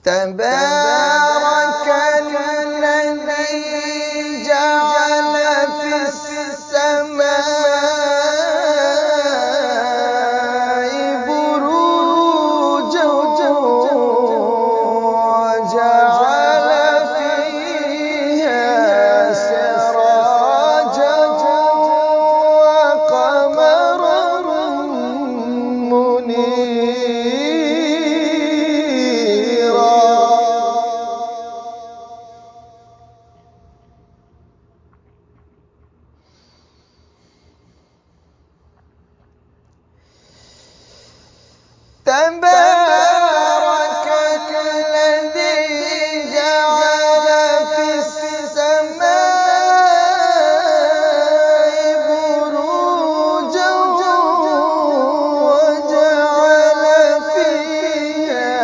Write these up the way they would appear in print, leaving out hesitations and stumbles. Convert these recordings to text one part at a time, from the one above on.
تبارك الذي جعل في السماء بروجا وجعل فيها سراجا وقمرا منيرا. تبارك الذي جعل في السماء بروجا وجعل فيها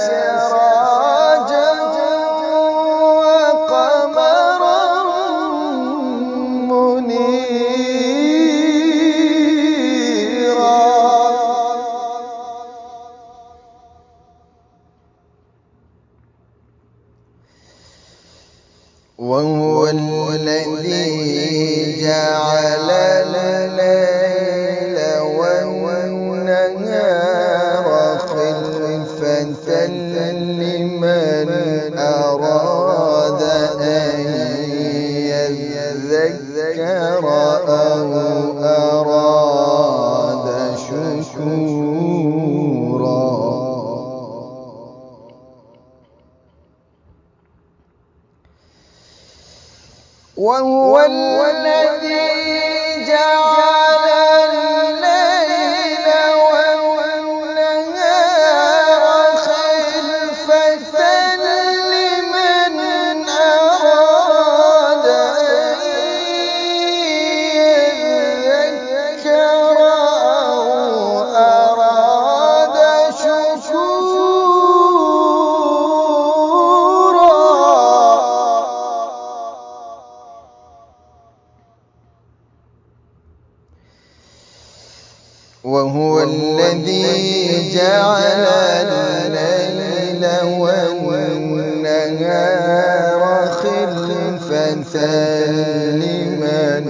سراجا وقمرا منيرا. وهو الذي جعل الليل والنهار خلفة لمن أراد أن يذكر أو أراد شكورا. وهو الذي جعل الليل والنهار خلفة لمن أراد أن يذكر أو أراد شكورا. وهو الذي جعل الليل والنهار خلفة لمن